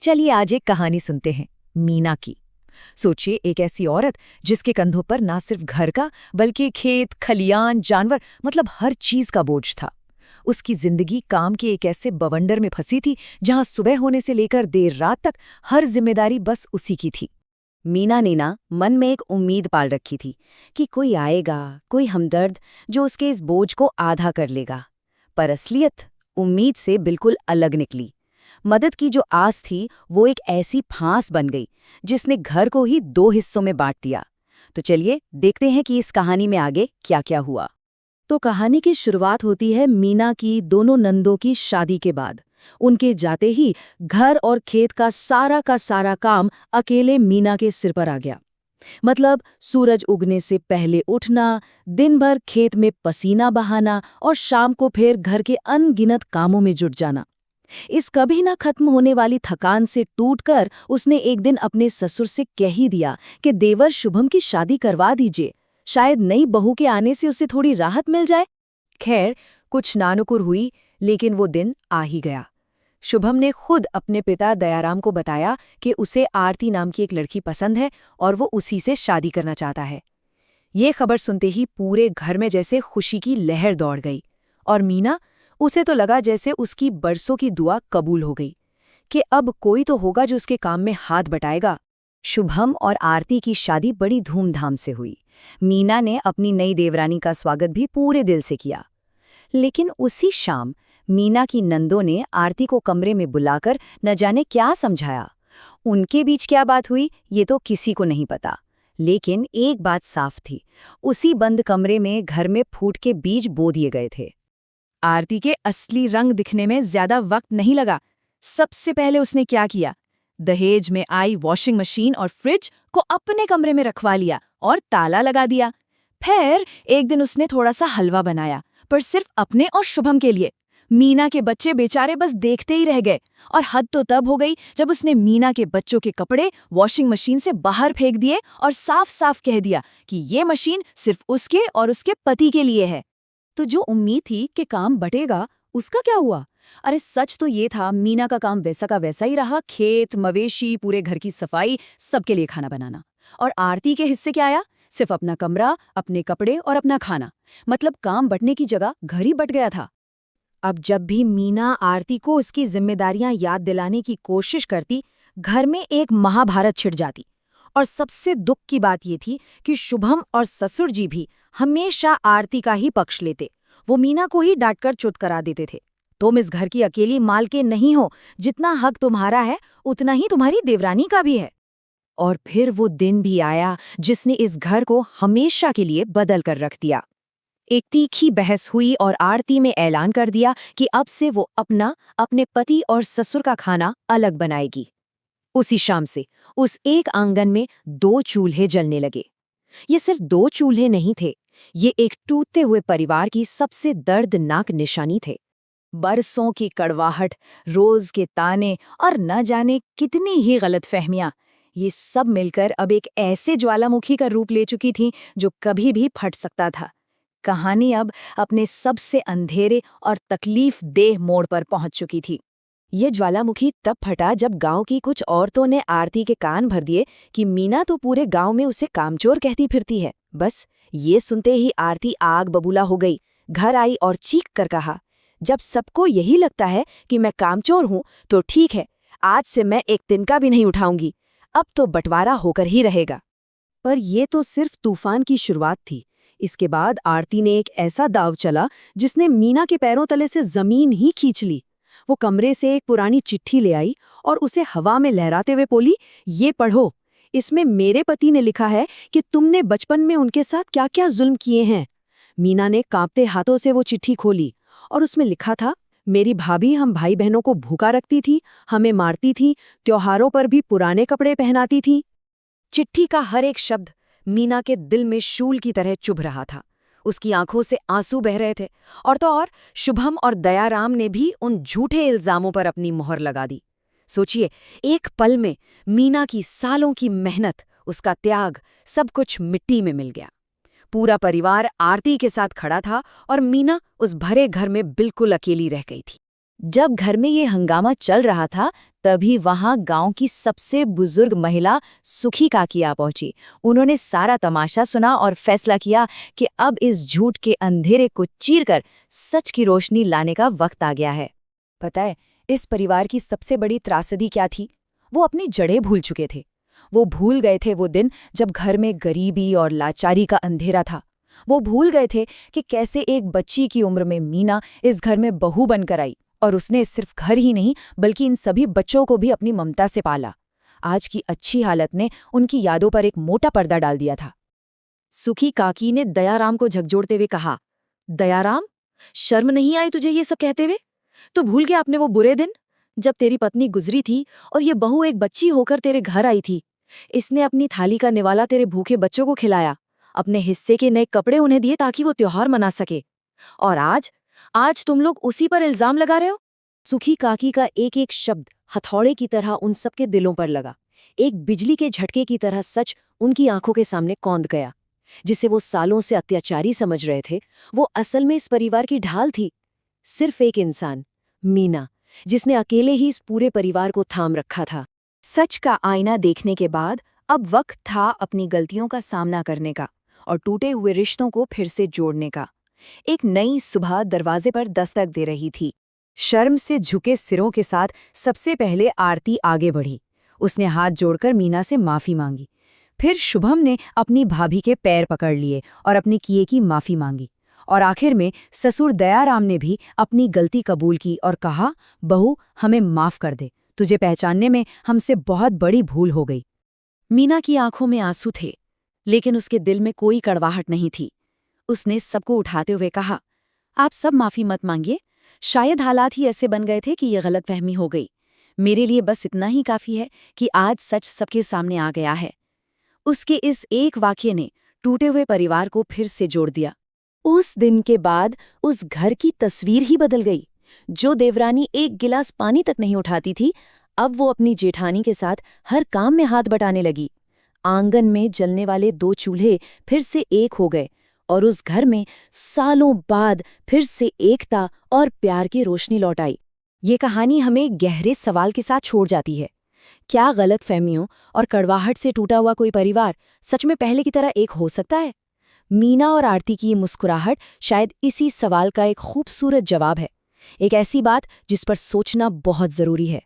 चलिए आज एक कहानी सुनते हैं, मीना की। सोचिए, एक ऐसी औरत जिसके कंधों पर ना सिर्फ घर का बल्कि खेत, खलियान, जानवर, मतलब हर चीज का बोझ था। उसकी जिंदगी काम के एक ऐसे बवंडर में फंसी थी जहां सुबह होने से लेकर देर रात तक हर जिम्मेदारी बस उसी की थी। मीना ने ना मन में एक उम्मीद पाल रखी थी कि कोई आएगा, कोई हमदर्द जो उसके इस बोझ को आधा कर लेगा। पर असलियत उम्मीद से बिल्कुल अलग निकली। मदद की जो आस थी वो एक ऐसी फांस बन गई जिसने घर को ही दो हिस्सों में बांट दिया। तो चलिए देखते हैं कि इस कहानी में आगे क्या क्या हुआ। तो कहानी की शुरुआत होती है मीना की दोनों नंदों की शादी के बाद। उनके जाते ही घर और खेत का सारा काम अकेले मीना के सिर पर आ गया। मतलब सूरज उगने से पहले उठना, दिन भर खेत में पसीना बहाना और शाम को फिर घर के अनगिनत कामों में जुट जाना। इस कभी ना खत्म होने वाली थकान से टूटकर उसने एक दिन अपने ससुर से कह ही दिया कि देवर शुभम की शादी करवा दीजिए, शायद नई बहू के आने से उसे थोड़ी राहत मिल जाए। खैर, कुछ नानुकुर हुई, लेकिन वो दिन आ ही गया। शुभम ने खुद अपने पिता दयाराम को बताया कि उसे आरती नाम की एक लड़की पसंद है और वो उसी से शादी करना चाहता है। ये खबर सुनते ही पूरे घर में जैसे खुशी की लहर दौड़ गई। और मीना, उसे तो लगा जैसे उसकी बरसों की दुआ कबूल हो गई कि अब कोई तो होगा जो उसके काम में हाथ बटाएगा। शुभम और आरती की शादी बड़ी धूमधाम से हुई। मीना ने अपनी नई देवरानी का स्वागत भी पूरे दिल से किया। लेकिन उसी शाम मीना की नंदों ने आरती को कमरे में बुलाकर न जाने क्या समझाया। उनके बीच क्या बात हुई ये तो किसी को नहीं पता, लेकिन एक बात साफ थी, उसी बंद कमरे में घर में फूट के बीज बो दिए गए थे। आरती के असली रंग दिखने में ज्यादा वक्त नहीं लगा। सबसे पहले उसने क्या किया, दहेज में आई वॉशिंग मशीन और फ्रिज को अपने कमरे में रखवा लिया और ताला लगा दिया। फिर एक दिन उसने थोड़ा सा हलवा बनाया, पर सिर्फ अपने और शुभम के लिए। मीना के बच्चे बेचारे बस देखते ही रह गए। और हद तो तब हो गई जब उसने मीना के बच्चों के कपड़े वॉशिंग मशीन से बाहर फेंक दिए और साफ साफ कह दिया कि ये मशीन सिर्फ उसके और उसके पति के लिए है। तो जो उम्मीद थी कि काम बटेगा, उसका क्या हुआ? अरे सच तो ये था, मीना का काम वैसा का वैसा ही रहा। खेत, मवेशी, पूरे घर की सफाई, सबके लिए खाना बनाना। और आरती के हिस्से क्या आया? सिर्फ अपना कमरा, अपने कपड़े और अपना खाना। मतलब काम बंटने की जगह घर ही बट गया था। अब जब भी मीना आरती को उसकी जिम्मेदारियां याद दिलाने की कोशिश करती, घर में एक महाभारत छिड़ जाती। और सबसे दुख की बात ये थी कि शुभम और ससुर जी भी हमेशा आरती का ही पक्ष लेते। वो मीना को ही डांटकर चुप करा देते थे। तुम इस घर की अकेली मालकिन नहीं हो, जितना हक तुम्हारा है उतना ही तुम्हारी देवरानी का भी है। और फिर वो दिन भी आया जिसने इस घर को हमेशा के लिए बदल कर रख दिया। एक तीखी बहस हुई और आरती में ऐलान कर दिया कि अब से वो अपने पति और ससुर का खाना अलग बनाएगी। उसी शाम से उस एक आंगन में दो चूल्हे जलने लगे। ये सिर्फ दो चूल्हे नहीं थे, ये एक टूटते हुए परिवार की सबसे दर्दनाक निशानी थे। बरसों की कड़वाहट, रोज के ताने और न जाने कितनी ही गलतफहमियां, ये सब मिलकर अब एक ऐसे ज्वालामुखी का रूप ले चुकी थी जो कभी भी फट सकता था। कहानी अब अपने सबसे अंधेरे और तकलीफ देह मोड़ पर पहुंच चुकी थी। ये ज्वालामुखी तब फटा जब गांव की कुछ औरतों ने आरती के कान भर दिए कि मीना तो पूरे गांव में उसे कामचोर कहती फिरती है। बस ये सुनते ही आरती आग बबूला हो गई। घर आई और चीख कर कहा, जब सबको यही लगता है कि मैं कामचोर हूं तो ठीक है, आज से मैं एक तिनका भी नहीं उठाऊंगी। अब तो बंटवारा होकर ही रहेगा। पर यह तो सिर्फ तूफान की शुरुआत थी। इसके बाद आरती ने एक ऐसा दाव चला जिसने मीना के पैरों तले से जमीन ही खींच ली। वो कमरे से एक पुरानी चिट्ठी ले आई और उसे हवा में लहराते हुए बोली, ये पढ़ो, इसमें मेरे पति ने लिखा है कि तुमने बचपन में उनके साथ क्या क्या जुल्म किए हैं। मीना ने कांपते हाथों से वो चिट्ठी खोली और उसमें लिखा था, मेरी भाभी हम भाई बहनों को भूखा रखती थी, हमें मारती थी, त्योहारों पर भी पुराने कपड़े पहनाती थी। चिट्ठी का हर एक शब्द मीना के दिल में शूल की तरह चुभ रहा था। उसकी आंखों से आंसू बह रहे थे। और तो और शुभम और दयाराम ने भी उन झूठे इल्जामों पर अपनी मोहर लगा दी। सोचिए, एक पल में मीना की सालों की मेहनत, उसका त्याग, सब कुछ मिट्टी में मिल गया। पूरा परिवार आरती के साथ खड़ा था और मीना उस भरे घर में बिल्कुल अकेली रह गई थी। जब घर में ये हंगामा चल रहा था, तभी वहां गांव की सबसे बुजुर्ग महिला सुखी काकी आ पहुंची। उन्होंने सारा तमाशा सुना और फैसला किया कि अब इस झूठ के अंधेरे को चीरकर सच की रोशनी लाने का वक्त आ गया है। पता है, इस परिवार की सबसे बड़ी त्रासदी क्या थी? वो अपनी जड़ें भूल चुके थे। वो भूल गए थे वो दिन जब घर में गरीबी और लाचारी का अंधेरा था। वो भूल गए थे कि कैसे एक बच्ची की उम्र में मीना इस घर में बहू बनकर आई, और उसने सिर्फ घर ही नहीं बल्कि इन सभी बच्चों को भी अपनी ममता से पाला। आज की अच्छी हालत ने उनकी यादों पर एक मोटा पर्दा डाल दिया था। सुखी काकी ने दयाराम को झकझोरते हुए कहा, दयाराम, शर्म नहीं आई तुझे ये सब कहते हुए? तो भूल गया अपने वो बुरे दिन जब तेरी पत्नी गुजरी थी और ये बहू एक बच्ची होकर तेरे घर आई थी। इसने अपनी थाली का निवाला तेरे भूखे बच्चों को खिलाया, अपने हिस्से के नए कपड़े उन्हें दिए ताकि वो त्योहार मना सके। और आज तुम लोग उसी पर इल्जाम लगा रहे हो। सुखी काकी का एक एक शब्द हथौड़े की तरह उन सबके दिलों पर लगा। एक बिजली के झटके की तरह सच उनकी आंखों के सामने कौंध गया। जिसे वो सालों से अत्याचारी समझ रहे थे, वो असल में इस परिवार की ढाल थी। सिर्फ एक इंसान, मीना, जिसने अकेले ही इस पूरे परिवार को थाम रखा था। सच का आईना देखने के बाद अब वक्त था अपनी गलतियों का सामना करने का और टूटे हुए रिश्तों को फिर से जोड़ने का। एक नई सुबह दरवाजे पर दस्तक दे रही थी। शर्म से झुके सिरों के साथ सबसे पहले आरती आगे बढ़ी। उसने हाथ जोड़कर मीना से माफी मांगी। फिर शुभम ने अपनी भाभी के पैर पकड़ लिए और अपने किए की माफी मांगी। और आखिर में ससुर दयाराम ने भी अपनी गलती कबूल की और कहा, बहू, हमें माफ कर दे, तुझे पहचानने में हमसे बहुत बड़ी भूल हो गई। मीना की आंखों में आंसू थे, लेकिन उसके दिल में कोई कड़वाहट नहीं थी। उसने सबको उठाते हुए कहा, आप सब माफी मत मांगिए। शायद हालात ही ऐसे बन गए थे कि ये गलतफहमी हो गई। मेरे लिए बस इतना ही काफी है कि आज सच सबके सामने आ गया है। उसके इस एक वाक्य ने टूटे हुए परिवार को फिर से जोड़ दिया। उस दिन के बाद उस घर की तस्वीर ही बदल गई। जो देवरानी एक गिलास पानी तक नहीं उठाती थी, अब वो अपनी जेठानी के साथ हर काम में हाथ बटाने लगी। आंगन में जलने वाले 2 चूल्हे फिर से एक हो गए और उस घर में सालों बाद फिर से एकता और प्यार की रोशनी लौट आई। ये कहानी हमें गहरे सवाल के साथ छोड़ जाती है। क्या गलतफहमियों और कड़वाहट से टूटा हुआ कोई परिवार सच में पहले की तरह एक हो सकता है? मीना और आरती की ये मुस्कुराहट शायद इसी सवाल का एक खूबसूरत जवाब है। एक ऐसी बात जिस पर सोचना बहुत जरूरी है।